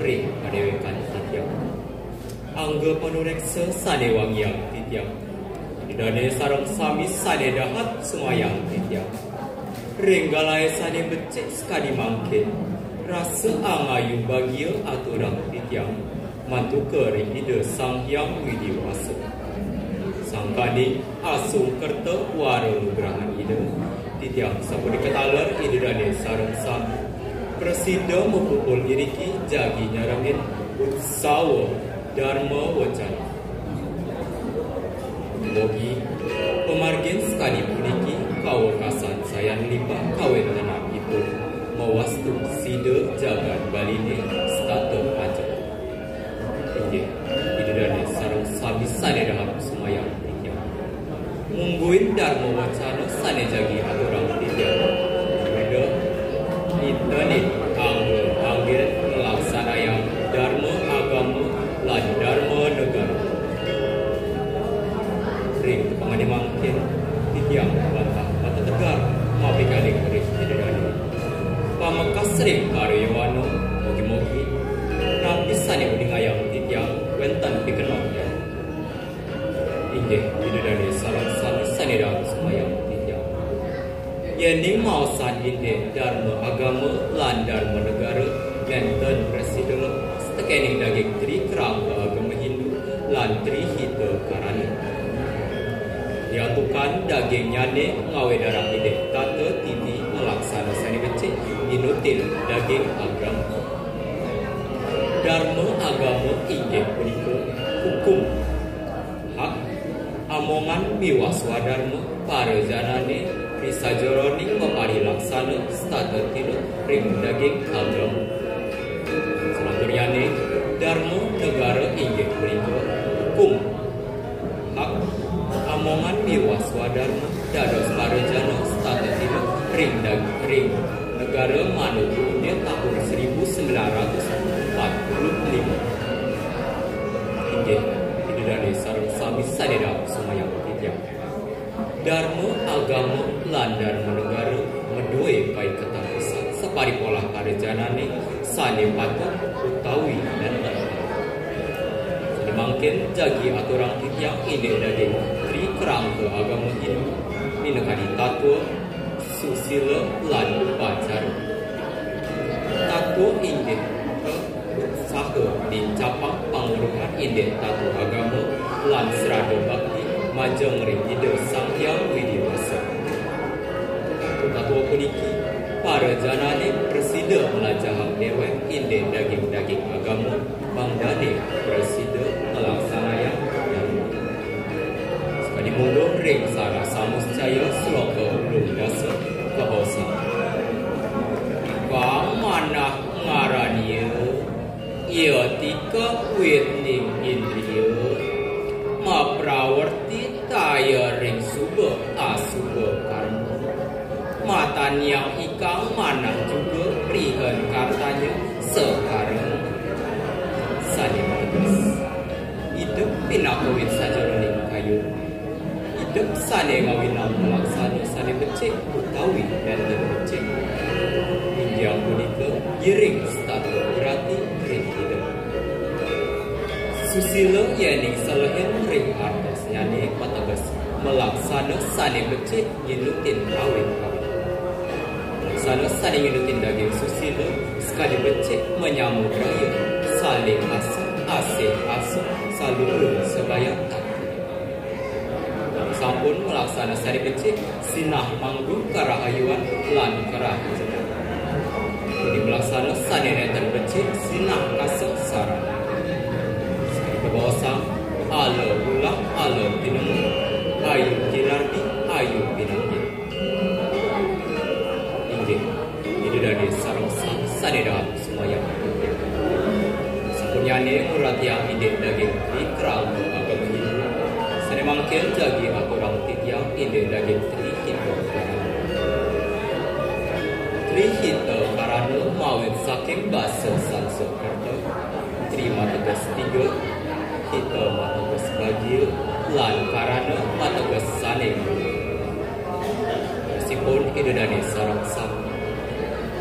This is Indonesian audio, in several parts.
ring padewekan titiang. Angga panureksa sane wangiang titiang. Idane sarang sami sane dahat semayang titiang. Ring galai sane becek sekali mangkin. Rasa angayu bagia aturang titiang. Mantu kering ide sang hyang widiwasa. Sangkani asung kerta wara nugrahan ide. Titiang sapu diketalar ide dane sarang sami. Presida mempukul iriki jagi nyarangin utsawa dharma wacana. Mogi pemargin sekali puniki kawakasan sayang lipa kawin tanah itu mawastu sida jagat baline stata aja. Injih idane sarang sabi sane dahap semayang tiang. Mungguin dharma wacana sane jagi aturang tiang. Beda internet anggil melaksanakan dharma agama lan dharma negara. Ring pengani mangkin titiang bantah mata tegar mapikaling ring idane. Pamekas ring karyawano mogi-mogi napisane uning ayam titiang wentan pikenok. Injih idane sarang sane dah semayang titiang. Yening mausan inde dharma agama lan dharma negara ngenten presiden setekening daging tri kerang agama Hindu lan tri hita karani. Diatukan daging nyane ngawe darah ide tata titi melaksana sani becik dinutil daging agama. Dharma agama inggih punika hukum hak amongan miwaswa dharma para janane risajoroning mepari laksana stata tilu ring daging agama. Selanjutnya dharma negara inggih punika hukum hak amongan miwaswa dharma dados para jana stata tilu ring negara Maluku dia tahun 1945. Inggih idane sareng sami sadaya semayang titiang. Dharma agama lan dharma negara meduwe pai ketapisan separi pola karejanane sane patut utawi dan terhormat. Mangkin jagi aturang titiang ide daging tri kerang ke agama Hindu minekani tatua susila lan upacara. Tatua inggih saha dicapang panguruhan ide tatua agama lan serada bakti majeng ring ide sang hyang widiwasa. Tatua puniki para janane presida melajahang dewek inde daging-daging agama bangdane presida melaksanakan yang sekali munggu ring sara samuscaya sloka ulung dasa kahosa. Mana ngarania ia tika witning indriya ma prawarti taya ring suba asuba karma. Matan yang ikang manang juga prihan kartanya sekarang. Sani bagus. Hidup pinakawin saja ring kayu. Hidup sani ngawinam melaksana sani becik utawi dan becik. Yang unika giring statu berarti ring hidup. Susila yening salahin ring artos nyane patagas melaksana sani becik yinutin kawin. Sana saling menutin daging susila sekali becik menyambut raya saling asih salurung sebaya tak. Sampun melaksana sari becik sinah manggung karahayuan lan karahajan. Jadi melaksana sani neten becik sinah kasih sarang. Sekali kebawasang ala ulang ala pinemu ayu kinardi ayu pinanggi. Ini dari sarang sadeda semuanya. Sapunyane urat yang ide daging di kerang agak begini. Sene mangkel jagi aturang titiang ide daging tri hita. Tri hita karana mawin saking basa Sanskerta. Tri mategas tiga, hita mategas bagia, lan karana mategas sane. Meskipun ide dari sarang sam.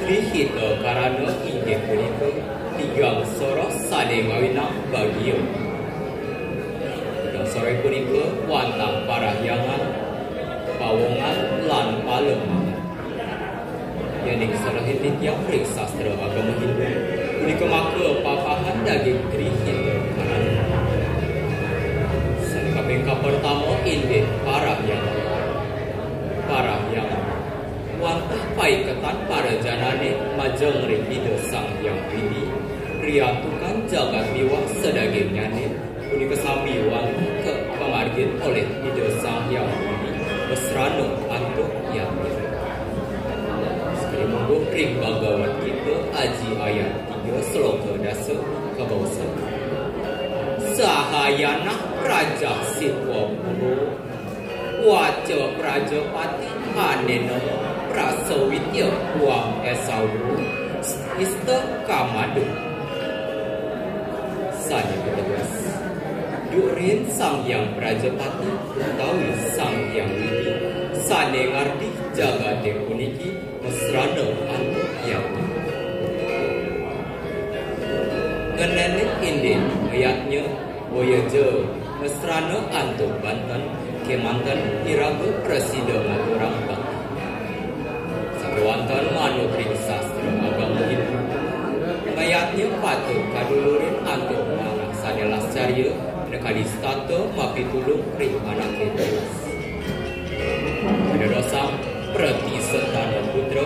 Tri hita karana inggih punika tigang soro sane ngawinang bagio. Tigang sore punika wantah parahyangan, pawongan lan palemangan. Yening salahipun tiyang mrik sastra agama Hindu punika maka papahan daging trihita kanan. Kaping pertama inggih parahyangan. Parahyangan wantah paiketan para janane majeng rihida sang yang widi riatukan jagat miwa sedagingyane punika sami wantah ke pamargin oleh hida sang yang widi mesrano antuk yang sekali monggo ring Bhagavad Gita aji ayat 3 sloka dasa kabausan. Sahayana Raja Sitwa Puro Waca Prajapati Anena Prasawitya Wang Esawu Ista Kamadu. Sanya bertegas Durin Sang Yang Prajapati utawi Sang Yang Widi sane ngardi jagate puniki mesrana antuk yang ngenenek indin ayatnya Voyager mesrana antuk Banten kemanten iraga presida maturang bakti sakewanten manukring sastra agama Hindu ayatnya patut kadulurin antuk manah sane lascarya nekadi stata mapitulung ring anake telas Pedosam prati setana putra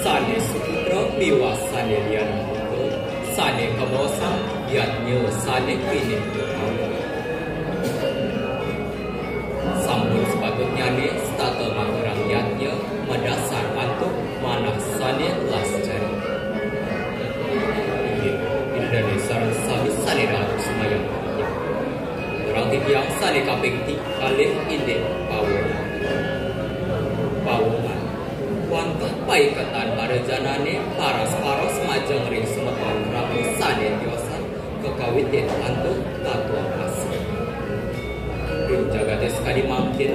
sane suputra miwa sane lian putra sane kabosam yatnya sane pinin sampun sepatutnya ni stata maturang yatnya madasar antuk manah sane lascari ini dari sarang sami sane ratu semayang orang tiang sane kaping kalih inde pawongan wantah paiketan para janane paras-paras majeng ring semeton ramu sane tiosan kekawitin antuk tatwa asli ring jagate sekali mangkin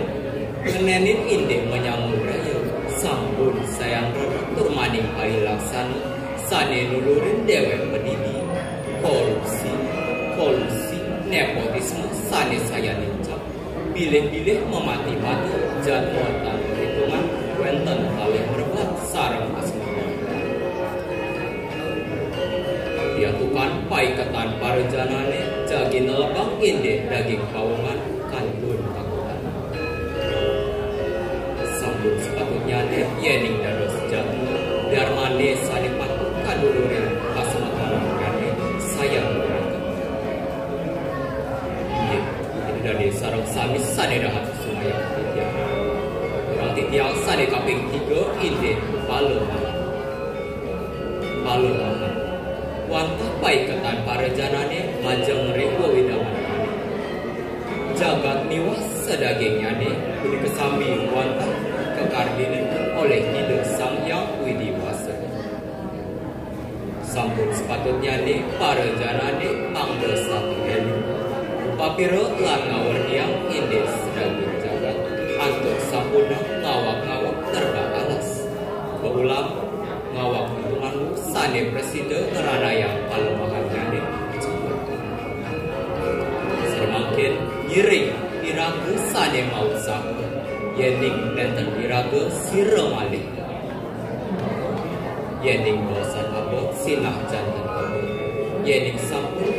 menenin indih menyambut raya sambun sayang turmaning pai laksana sane nulurin dewek pedidi kolusi nepotisme sane saya nincap pilih-pilih memati-mati jadwatan perhitungan wenten kalih berbuat sarang asmara diatukan paiketan para janane jagi nelebang indih daging pawongan kantun takutan sambut sepatutnya ne yening dados jatuh darmane sane patut kadulurin asmara ngane sayang berangkat dari sarang sami sane rahat sumaya titiang orang titiang sane kaping 3 inde palemangan wantah paiketan para janane majeng rewa widaman jagat niwas sedagingyane punika sami wantah kekardini oleh hida sang yang widiwasa sampun sepatutnya ni para janane mangda satu elu papiro lan ngawerdiang indih sedaging jagat antuk sampuna ngawak-ngawak terbang alas beulang ngawak hitunganmu sane presida ngeranayang palemahannyane sermangkin nyiring iraga sane maut sahu yening nenten iraga sira malih yening bosan abot sinah jantan abot yening sampun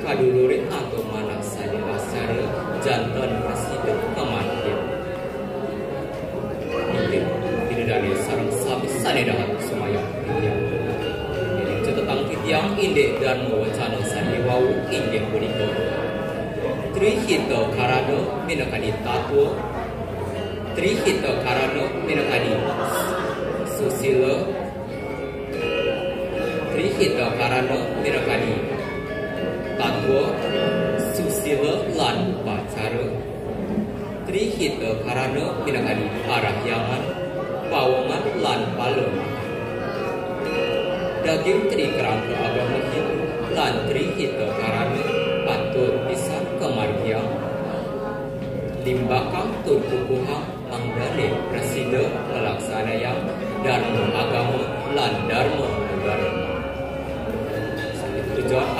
kadulurin atau manah sane lasara jantan presiden kematian ini dari sarang sami sane dahat sumayang titiang ini cetetang titiang indih dan mewacana sane wau injih punika trihita karana minakadi tatwa trihita karana minakadi susila trihita karana minakadi tatwa susila lan pacara trihita karana minakadi parahyangan pawongan lan palemangan daging trikerangka agama Hindu lan trihita karana patut pisan kemargiang limbakang tutukuhang mangdane presida pelaksanayang dharma agama lan dharma negara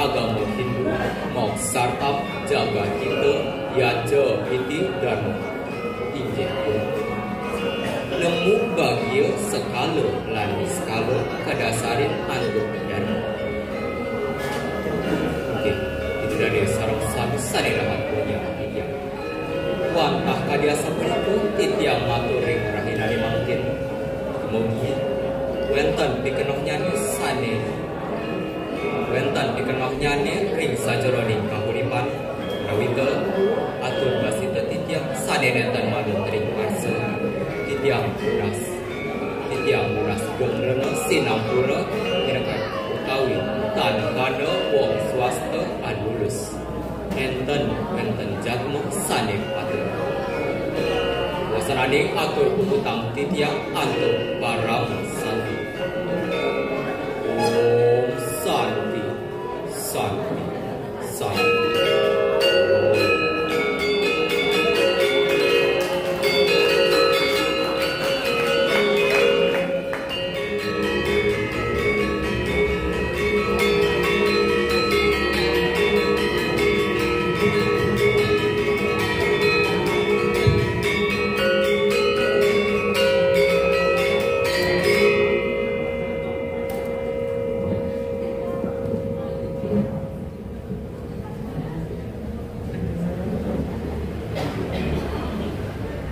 agama Hindu mok sartap jaga kita yaja iti dharma injil pun nemu bagio skala lan skala kadasarin angguk dharma. Oke, itu dari sarang sami sanirahat punya tiang. Wantah kadia sapunaku titiang maturing rahinani mangkin. Kemudian wenten pikenohnya sane wenten pikenohnya ring sajroning kahuripan rawita atur basita titiang sane nenten manut ring arsa titiang muras gomrena sinampura kirakan utawi tanahana wong swasta adulus enten jagmo sane patur wasananing atur utang titiang antuk param santi. Om Santi, Santi, Santi.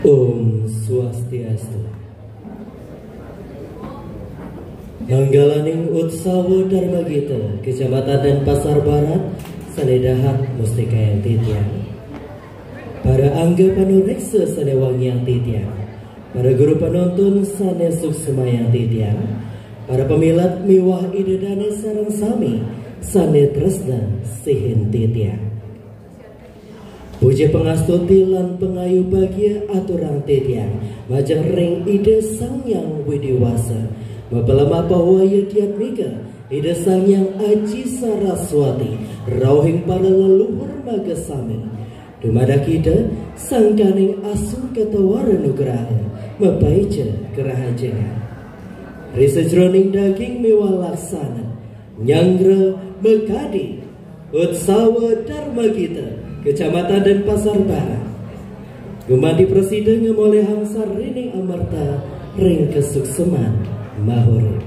Om Swastiastu. Manggalaning Utsawa Dharma Gita, Kecamatan Denpasar Barat, Sanedahat Mustikaya Titiang. Para angga panureksa Sanewangiang Titiang. Para guru penonton Sane Suksemayang Titiang. Para pemilat miwah idedane sareng sami Sane Tresna Sihin Titiang. Puji pengastuti lan pengayu bagia aturang titiang majeng ring ide sang yang widiwasa mapelama pawaya diatmika ide sang yang aji saraswati rauhing para leluhur magasami dumadak ide sang kaning asung ketawara nugraha mapaica kerahajangan risejroning daging mewah laksana nyangra mekadi Utsawa Dharma Gita Kecamatan Denpasar Barat. Gumadi presiden oleh Hangsar Rini Amarta ring kesukseman mahuri.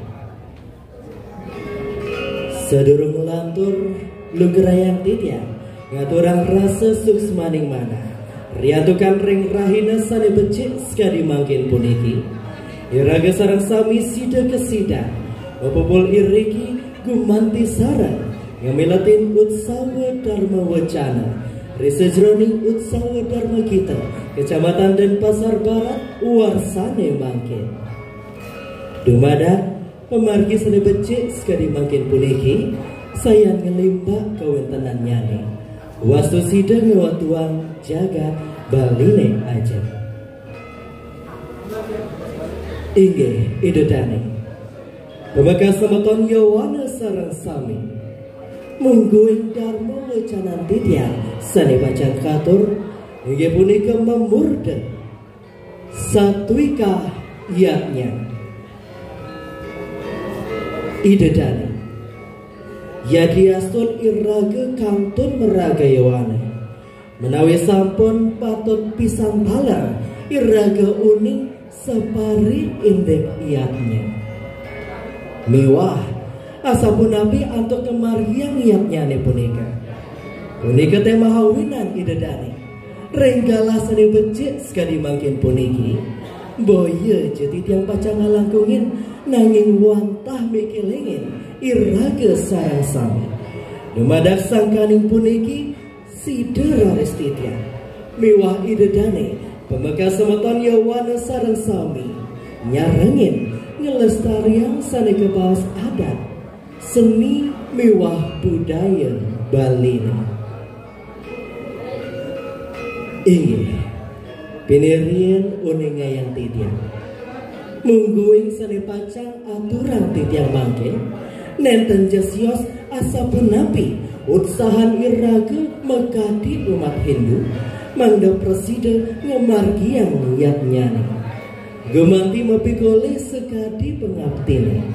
Sedurung lantur lugerayang titiang ngaturang rasa suksmaning mana. Riantukan ring rahina sane becik sekali mangkin puniki. Iraga sarang sami sida kesida. Opopol iriki gumanti sarang ngamilatin Utsawa Dharma Wacana. Risejroning Utsawa Dharma Gita Kecamatan Denpasar Barat warsane mangkin. Dumadak pemargi sane becik sekali mangkin puniki sayang ngelimbak kawentenan nyane. Wastu sida ngewatuang jaga baline aja. Inggih idedane Pembekas semeton Yawana sareng sami mungguing Dharma Wacana titiang sane bacang katur inggih punika memurda satwika yatnya idedane yadiastun iraga kantun meraga Yawana menawi sampun patut pisang talar iraga uning separi indek yatnya miwah asapun nabi antuk kemariang yatnya ne punika teh mahawinan idedane renggala sane becik sekali mangkin puniki boya jadi tiang pacang ngalangkungin nanging wantah mikelingin iraga sarang sami dumadak sangkaning puniki sidera restitian miwah idedane pembekas semeton Yawana sareng sami nyarengin ngelestarian sane kebawas adat seni miwah budaya Balina. Inggih pinirian uningayang titiang mungguing sane pacang aturan titiang mangkin nenten jasios asapun nabi utsahan iraga mekadi umat Hindu mangda presiden ngemargiang yatnyane gemanti mapikole sekadi pengabdine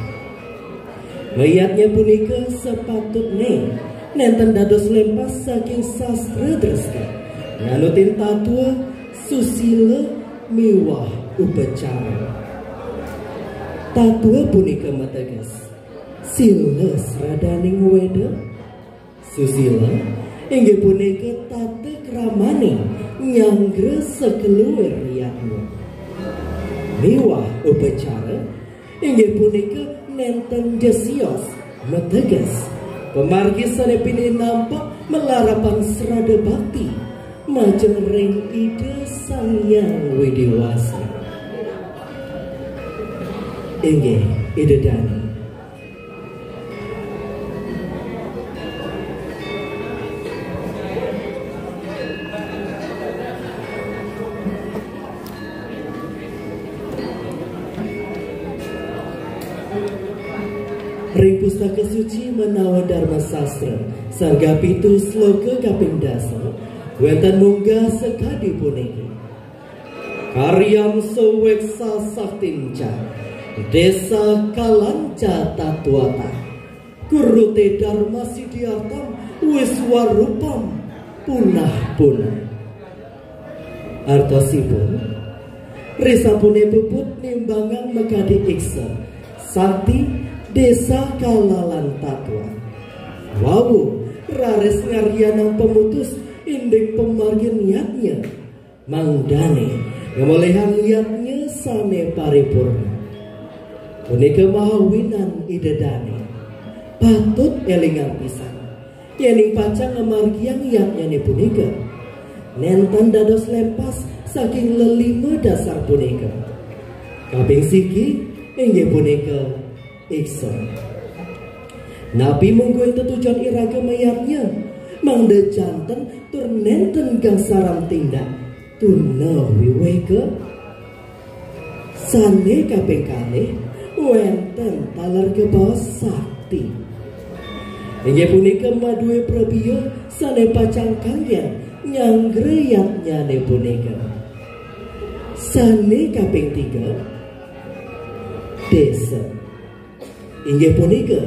mayatnya punika sepatutne nenten dados lempas saking sastra dreska nganutin tatua susila miwah upacara. Tatua punika mateges sila sradaning weda, susila inggih punika tata kramani nyanggre sekeluwer riyatna. Miwah upacara inggih punika nenten desios mateges pemargi sanepine nampak melarapan serada bakti majeng ring ide Sang Hyang Widiwasa. Inggih ide dani ring pustaka suci menawa Dharma Sastra sarga pitu sloka kaping dasar wonten munggah sekadi puniki. Karyam soweksa saktinca desa kalanca tatuata kurute Dharma siddhartam wiswarupam punah-punah. Artosipun risapune puput nimbangan mekadi iksa sakti desa kalalan tatwa. Wawu rares ngaryanang pemutus indek pemargin niatnya mangdane ngemolehan niatnya sane paripurna. Punika mahawinan idedane patut elingan pisan yening pacang ngemargiang niatnya punika nenten dados lempas saking lelima dasar punika. Kaping siki inggih punika iksa. Nabi mungguing tetujon iraga mayatnya mangda janten tur nenten kang saram tindak tuna wiweka. Sane kaping kalih wenten talar kebaos sakti. Inggih punika maduwe prabiya sane pacang kanggen nyanggre yatnyane punika. Sane kaping 3 desa. Inggih punika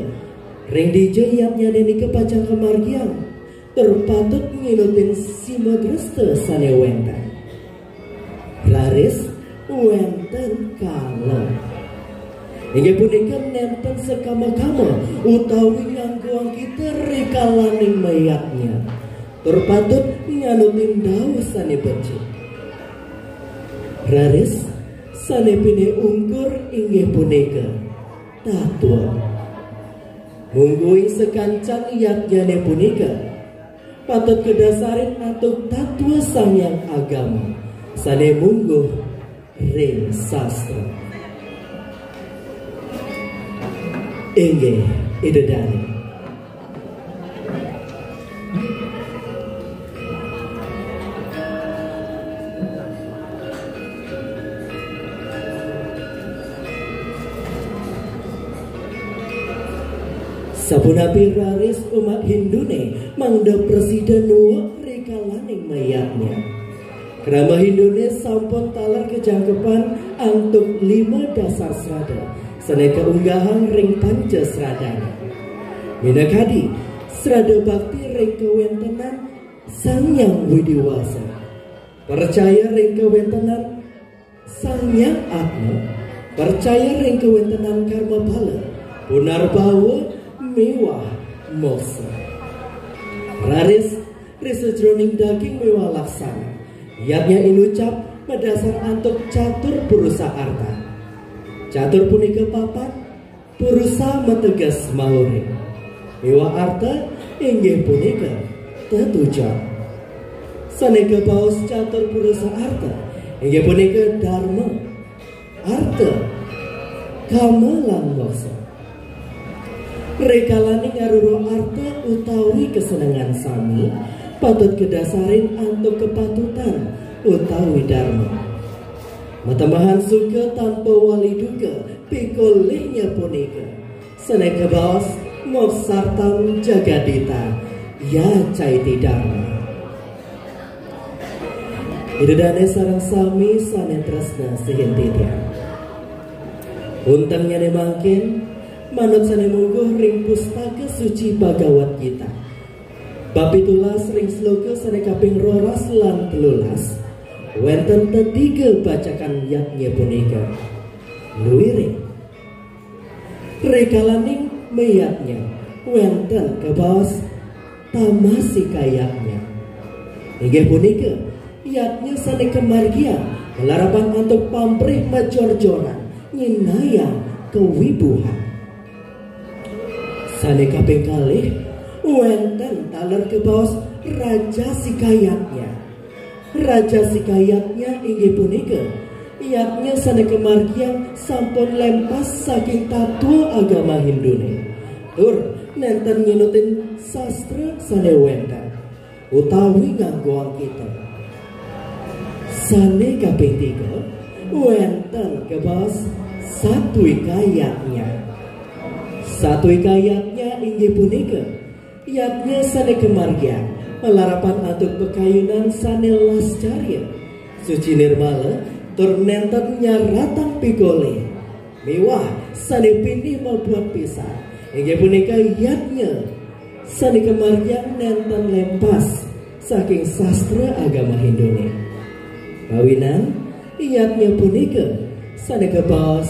ring dijayapnya nika pacang kemargian terpatut nginutin simagresta sane wenten raris wenten kala. Inggih punika nenten sekama-kama utawi ngangguang kita rekalaning mayatnya terpatut nganutin dawuh sane becik raris sane pine ungkur inggih punika tatwa. Mungguing sekancang yatnyane punika patut kedasarin atuk tatwa Sang Hyang agama sane mungguh ring sastra. Inggih idedani sapunapi raris umat Hindune mangda presiden nuwak rekalaning mayatnya. Krama Hindune sampun talar kejangkepan antuk 5 dasar srada sane keunggahan ring panca sradana. Minakadi srada bakti ring kewentenan Sang Hyang Widiwasa, percaya ring kewentenan Sang Hyang Atma, percaya ring kewentenan karma bala punarbawa mewah mosa. Raris risejroning daging mewah laksana yatnya inucap berdasar antuk catur purusa arta. Catur punika papat purusa mategas maure mewah arta inggih punika tetujon. Saneka paus catur purusa arta inggih punika dharma arta kama lan mosa. Rekalani ngaruro arta utawi kesenangan sami patut kedasarin antuk kepatutan utawi dharma. Matamahan suka tanpa wali duga pikolehnya punika sane kebaos moksartam jagadita ya caiti dharma. Idedane sareng sami sane tresna sehintidra untangnya ne mangkin manut sane mungguh ring pustaka suci Bhagavad Gita Bab itulah sering sloga sane kaping 12 lan 13 wonten tetiga bacakan yatnya punika. Luwiring rekalaning meyatnya wonten kebaos tamasi kayaknya. Inggih punika yatnya sane kemargian melarapan untuk pamrih major-joran nyinayang kewibuhan. Sane kaping kalih wonten taler kebaos raja sikayatnya. Raja sikayatnya inggih punika yatnya sane kemargian sampun lempas saking tatua agama Hindune. Tur nenten nyenutin sastra sane wonten utawi nganggo kita. Sane kaping 3 wonten kebaos satui kayatnya. Satui kayatnya inggih punika yatnya sane kemargian melarapan atuk pekayunan sane lascarya suci nirmala tur nenten nyaratang pikole mewah sane pindih mabuat pisah. Inggih punika yatnya sane kemargian nenten lempas saking sastra agama Hindune. Kawinan yatnya punika sane kebaos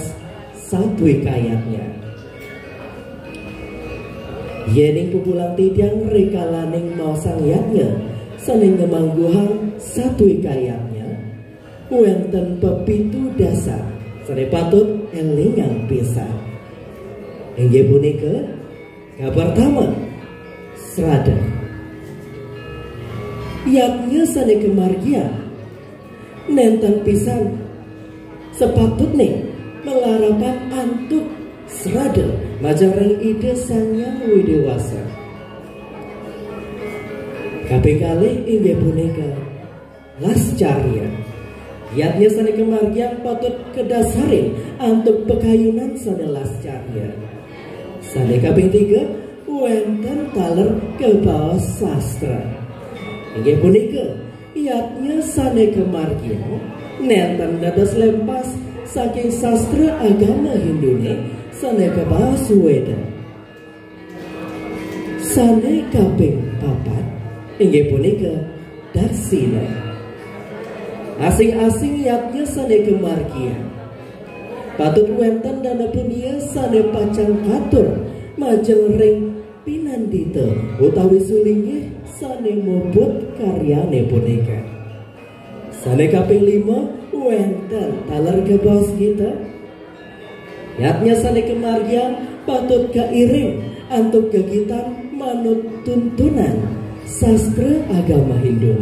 satui kayatnya. Yening pupulang tidiang rekalaning mausang yatnya saling ngemangguhang satui kayatnya wonten pepitu dasar sane patut elingang pisah. Inggih punika kabar pertama Srada. Yatnya sane kemargian nenten pisan sepatutne melarapan antuk Srada majareng ide Sang Widewasa. Kaping kalih inggih punika lascarya. Yatnya sane kemargian patut kedasarin antuk pekayunan sane lascarya. Sane kaping 3 wonten taler kebaos sastra. Inggih punika yatnya sane kemargian nenten dados lempas saking sastra agama Hindune sane kebaos Weda. Sane kaping 4 inggih punika Darsina. Asing-asing yatnya sane kemargian patut wonten dana punia sane pacang katur majeng ring pinandita utawi sulinge sane mobot karyane punika. Sane kaping 5 wonten taler kebaos kita yatnya sane kemargian patut kairing antuk kegiatan manut tuntunan sastra agama Hindu.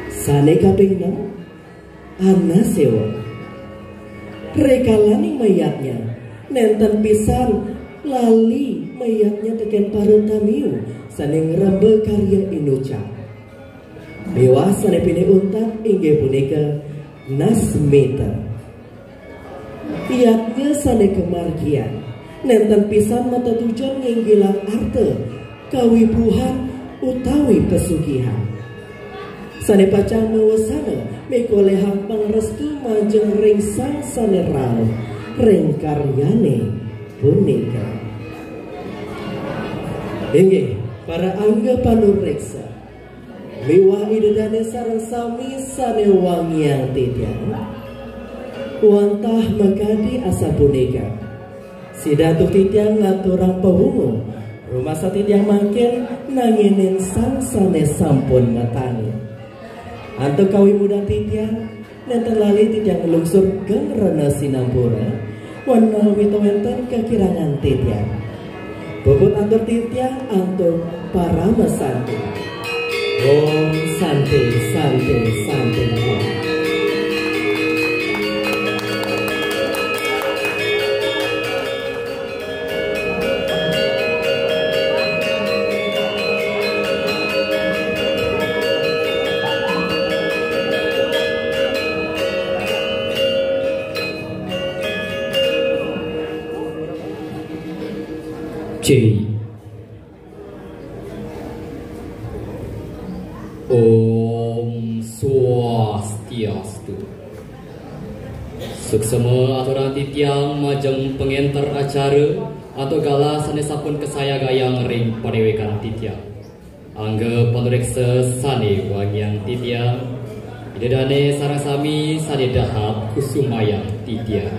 Sane kaping 6 Anasewa. Rekalaning mayatnya nenten pisan lali mayatnya teken parutamiu sane ngrembe karya inuca. Mewah sane pine untat inggih punika Nasmita. Yatnya sane kemargian nenten pisan mata tujuan nginggilang arte kawibuhan utawi pesugihan. Sane pacang mewasana mikolehang pangrestu majeng ring sang sane rauh ring karyane punika. Inggih para angga panureksa miwah idedane sareng sami sane wangiang tidiang wantah makadi asa punika sidatu tidiang ngaturang pawungu rumah satidiang makin nanginin sang sane sampun matani. Antuk kawi muda tidiang nenten lali tidiang lungsur geng rena sinampura wana wito wenten kekirangan tidiang bobot antur tidiang antuk para mesanti. Om Santi Santi Santi Om. C. Om Swastiastu. Suksema aturan titiang majeng pengenter acara atau gala sane sapun kesaya gayang ring padewekan titiang. Angga panureksa sane wangyang titiang. Idedane sarang sami sane dahap kusumayang titiang.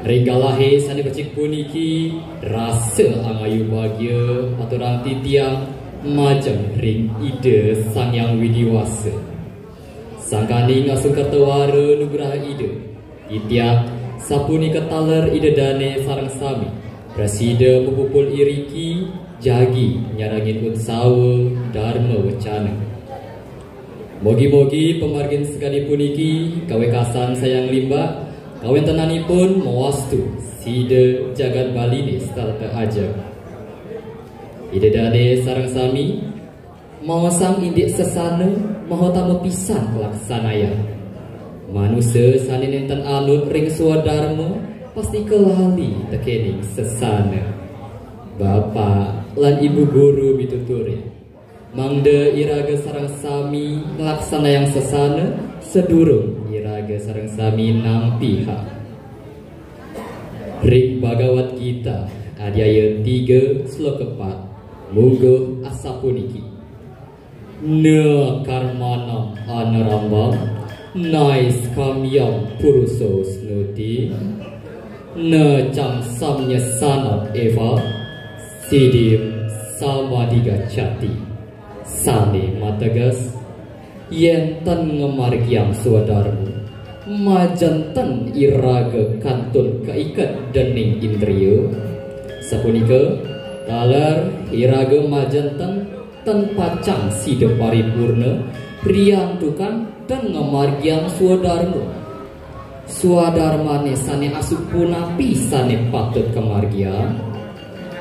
Ring galahe sane becik puniki rasa angayu bahagia aturang titiang majeng ring ide sang yang widiwasa. Sangkani ngasung kertawara nugraha ide. Itiak sapuni ketaler ide dane sarang sami. Presida pupupul iriki jagi nyarangin utsawa dharma wacana. Mogi-mogi pemargin sekali puniki kawekasan sayang limba kawen tenanipun mawastu sida jagat baline starta aja. Ide dane sarang sami mawasang indik sesana mahotama pisan kelaksanaya. Manusia sani nenten anut ring swadharma pasti kelali tekening sesana. Bapa lan ibu guru mituturi mangda iraga sarang sami laksana yang sesana sedurung iraga sarang sami nampiha. Ring Bhagavad Gita adhyaya 3 sloka 4 munggo asapuniki. Na karmanam anarambam nais kamyam puruso snuti na cam samnya sanat eva sidim samadiga chati sane matagas yenten ngemargiam swadharmu majanten iraga kantun keikat dening indriyo sapunika taler iraga majanten ten pacang sida paripurna priyantukan dan ngamargian swadharma. Swadharmane sane asupunapi sane patut kemargian.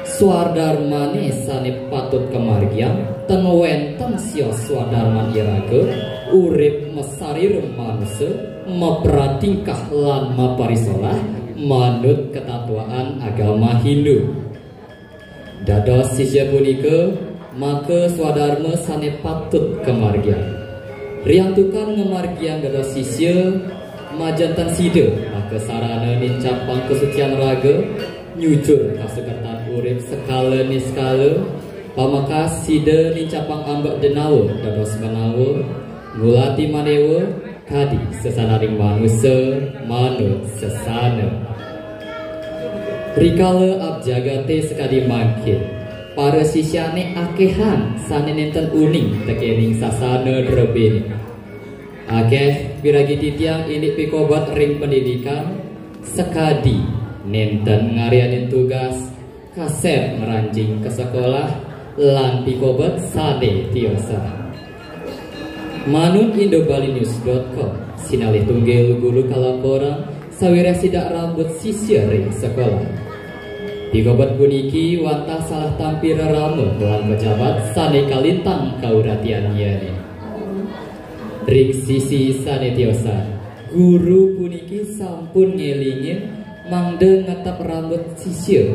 Swadharmane sane patut kemargian ten wenten sia swadharman iraga urip mesarir manungsa mapratingkah lan maparisolah manut ketatuaan agama Hindu. Dados sisya punika maka swadharma sane patut kemargian. Riantukan ngemargian dados sisya majantan sida maka sarana nincapang kesucian raga nyujur kasekertan urip skala niskala pamakas sida nincapang ambak denawa dados menawa ngulati manewa kadi sesanaring manusia manut sesana. Rikala abjagate sekadi mangkin para sisyane akehan sane nenten uning tekening sasana drebeni. Akeh piragi titiang ini pikobat ring pendidikan sekadi nenten ngarianin tugas kasep meranjing ke sekolah lan pikobat sade tiosa. Manut indobalinews.com sinalih tunggil guru kalaporan sawira sidak rambut sisya ring sekolah. Pikobat puniki wantah salah tampir rama lan pejabat sane kalintang kauratian yane. Ring sisi sane tiosa guru puniki sampun ngelingin mangde ngetap rambut sisya.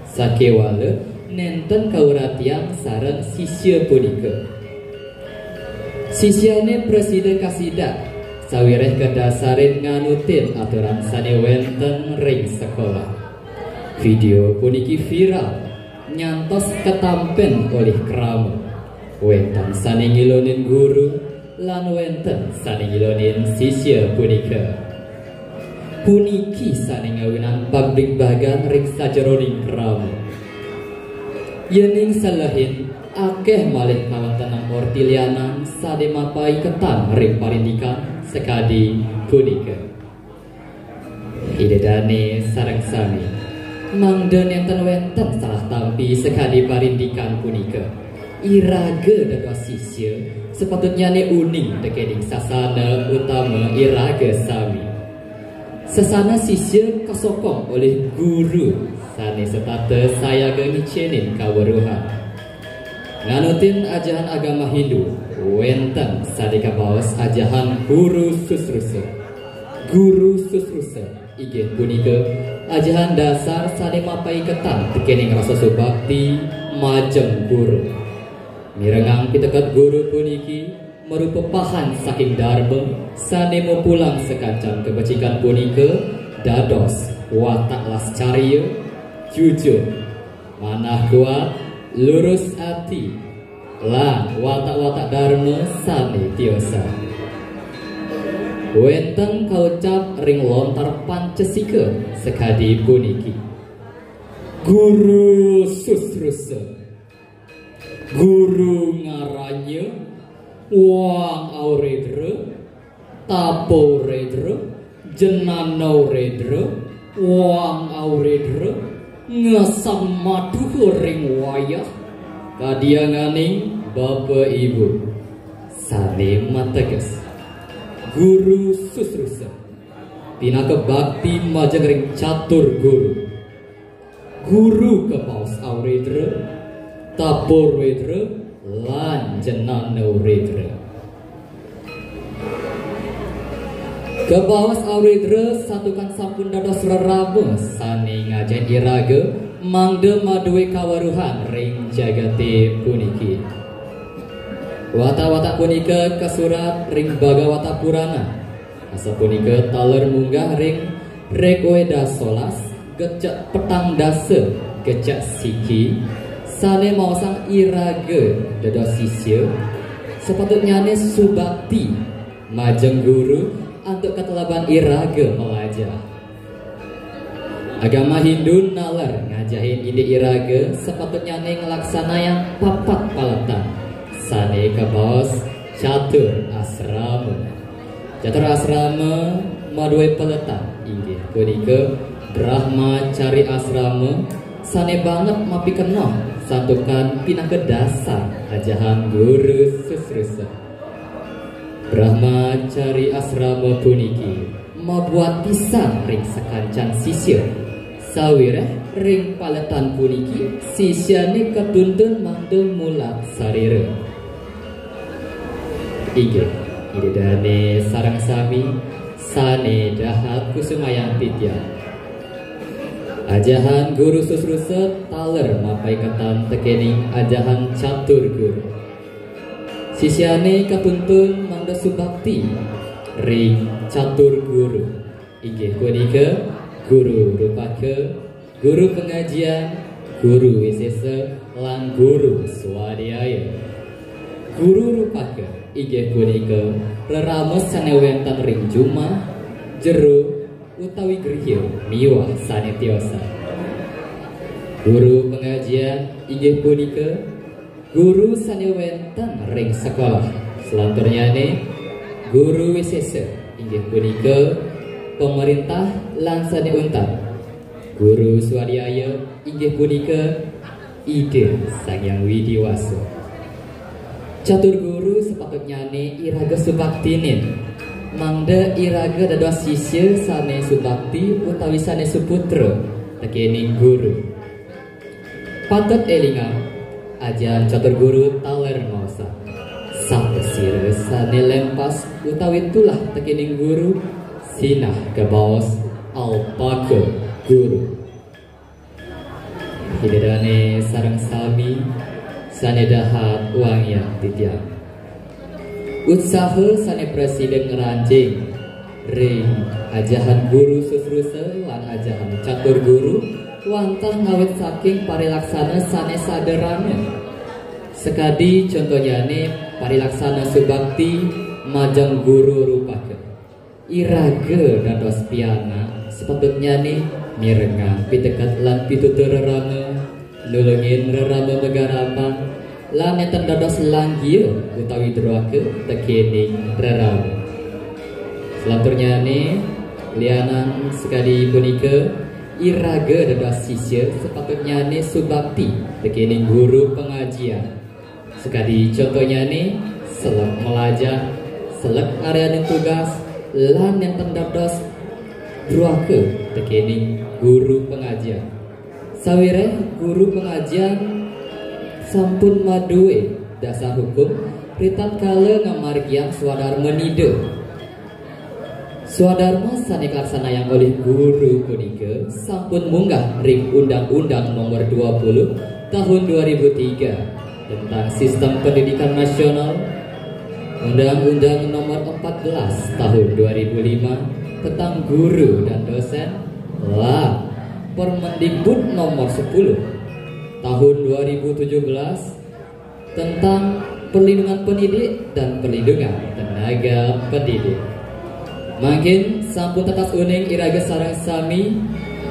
Sakewala nenten kauratian sareng sisya punika. Sisyane presiden kasida sawireh kedasarin nganutin aturan sane wenten ring sekolah. Video puniki viral nyantos ketampen oleh krama wenten sane ngilonin guru lan wenten sane ngilonin sisya punika. Puniki sane ngawinan publik bagan ring sajeroning krama. Yening salahin akeh malih kawanten mortilianan sade mapai ketan ring parindikan sekadi punika. Idedane sareng sami mangda nenten wenten salah tampi sekadi parindikan punika. Iraga dados sisya sepatutnya ne uning tekening sasana utama iraga sami. Sesana sisya kasokong oleh guru sane setata saya ngicenin kaweruhan. Nganutin ajahan agama Hindu wenten sadeka baos ajahan guru susrusa. Guru susrusa inggih punika ajahan dasar sane mapai ketan tekening rasa subakti majeng guru. Mirengang pitekat guru puniki merupa pahan saking dharma sane pulang sekancang kebajikan punika dados watak lascarya jujur, manah kuat, lurus hati, lan watak-watak dharma sami tiosa. Wenten kaucap ring lontar Pancasila sekadi puniki. Guru susrusa, guru ngaranya, wang auredra, tapo redra, jenano redra, wang auredra, ngesam madu ring wayah, kadianganing bapak ibu, sane mateges. Guru susrusa, tinaka bakti majeng ring catur guru, guru kepaus auredra, tapur redra, lan jenano redra. Kepaus auredra satukan sampun dados rerama sane ngajen iraga mangde maduwe kawaruhan ring jagate puniki. Wata-wata punika kasurat ring Bhagawata Purana. Asa punika taler munggah ring Rekweda 11 gecek petang dasa gecek siki sane maosang iraga dados sisya sepatutnya ne subakti majeng guru untuk ketelaban iraga melajah. Agama Hindu nalar ngajahin ide iraga sepatutnya ne ngelaksana yang papat palatan sane kabaos catur asrama. Catur asrama maduwe peletan inggih punika Brahmacari asrama sane banget mapi kena santukan pinaka dasar ajahan guru susrusa. Brahmacari asrama puniki mabuat pisan ring sakancan sisya. Sawireh ring paletan puniki sisyane ketuntun mangde mulat sarira. Inggih idedane sarang sami sane dahat kusumayang titya. Ajahan guru susrusa taler mapai ketan tekening ajahan catur guru. Sisyane ketuntun mangde subakti ring catur guru. Inggih punika guru rupaka, guru pengajian, guru wisesa, lan guru swadhyaya. Guru rupaka inggih punika rerames sane wonten ring jumah, jero utawi griya miwah sane tiosa. Guru pengajian inggih punika guru sane wonten ring sekolah. Selanturnyane guru wisesa inggih punika pemerintah lan sane untan. Guru swadhyaya inggih punika ide Sang Hyang Widiwasa. Catur guru sepatutnya ne iraga subaktinin mangda iraga dados sisya sane subakti utawi sane suputra tekening guru. Patut elingan ajaran catur guru taler maosa sapesir sane lempas utawi tulah tekening guru sinah kebaos alpaka guru. Hidedane sarang sami sane dahat uang yang titiang. Usaha sane presiden ngerancing ring ajahan guru susrusa lan ajahan catur guru wantah ngawet saking parilaksana sane saderana. Sekadi contohnya ne parilaksana subakti majang guru rupaka. Iraga dados piana sepatutnya ne mirengang pitekat lan pitutur rerama nulungin rerama megarapan lan enten dados langgia utawi droake tekening rerama. Selanturnya ne lianan sekali punika iraga dados sisya sepatutnya ne subakti tekening guru pengajian. Sekali contohnya ne selek melajah, selek area tugas lan enten dados droake tekening guru pengajian. Sawireh guru pengajian sampun maduwe dasar hukum ritat kala ngamargian swadharma nida. Swadharma sane laksana yang oleh guru punika sampun munggah ring Undang-Undang Nomor 20 Tahun 2003 tentang Sistem Pendidikan Nasional, Undang-Undang Nomor 14 Tahun 2005 tentang guru dan dosen, lah Permendikbud nomor 10 tahun 2017 tentang perlindungan pendidik dan perlindungan tenaga pendidik. Makin sampun tetas uning iraga sareng sami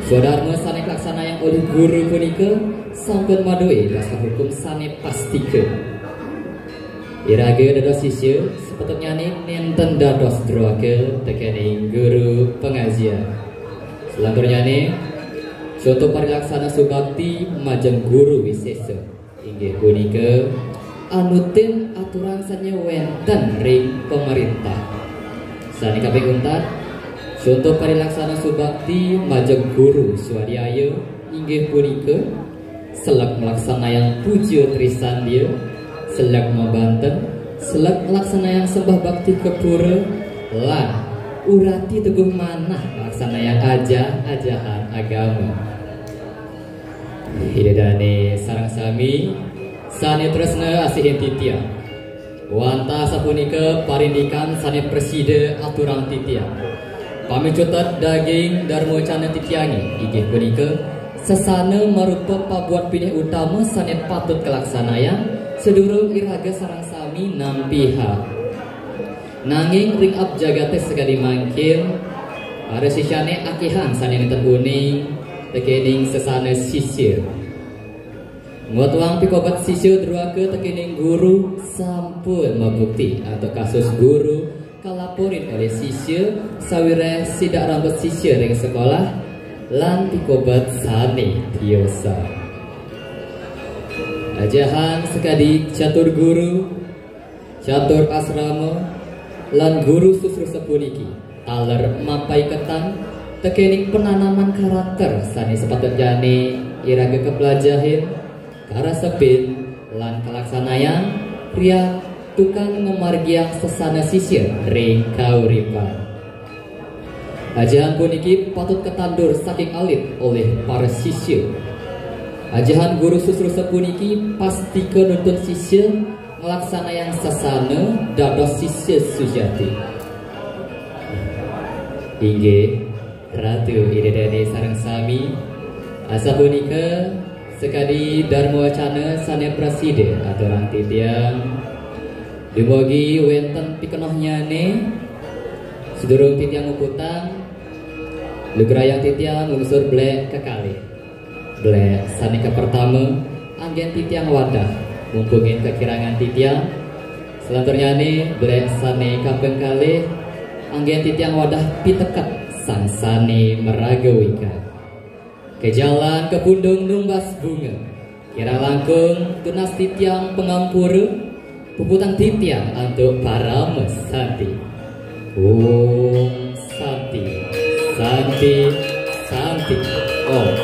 Sodarma sane laksana yang oleh guru punika sampun madoi dasar hukum sane pastikeun. Iraga dados sisya sepatutnya nenten dados droake tekening guru pengajian. Selanjutnya contoh parilaksana subakti majeng guru wisesa inggih punika anutin aturan sanya wenten ring pemerintah. Sane kabeh untat contoh parilaksana subakti majeng guru swadhyaya inggih punika selak melaksana yang puja trisandia, selak membanten, selak melaksana yang sembah bakti kepura, lan urati teguh manah melaksana yang ajahan agama. Hidadane sarang sami sane tresna asihin titiang wanta sapunika parindikan sane preside aturan titiang pamicutat daging darmo cana titiangi inggih punika sesana marupa pabuat pilih utama sane patut kelaksanaan sedurung iraga sarang sami nampiha nanging ring up jagate sekali mangkin para sisyane akihan sane nenten uning tekening sesana sisir ngotuang pikobat sisir druake tekening guru sampun membukti atau kasus guru kalaporin oleh sisir sawire sidak rambut sisir ring sekolah lan pikobat sane tiosa ajahan sekadi catur guru catur asrama lan guru susru sepuniki taler mapai ketan tekening penanaman karakter sani sepatutjane iraga kepelajahin karasepin lan kalaksanaan pria tukang memargiang sesana sisir ring kauripan. Ajahan puniki patut ketandur saking alit oleh para sisir. Ajahan guru susru sepuniki pasti kenuntun sisir melaksana yang sesana dados sisir sujati. Inggih Ratu idedane sareng sami asa punika sekadi dharma wacana sane presiden aturan titiang dumugi wenten pikenohnyane sedurung titiang uputang lugrayang titiang unsur blek kekalih blek sane ke pertama anggen titiang wadah mumpungin kekirangan titiang selanjutnya blek sane kaping kalih anggen titiang wadah pitekat sang sane meragawika ke jalan ke pundung numbas bunga kira langkung tunas titiang pengampuru puputang titiang untuk para mesanti. Om Santi Santi Santi Om.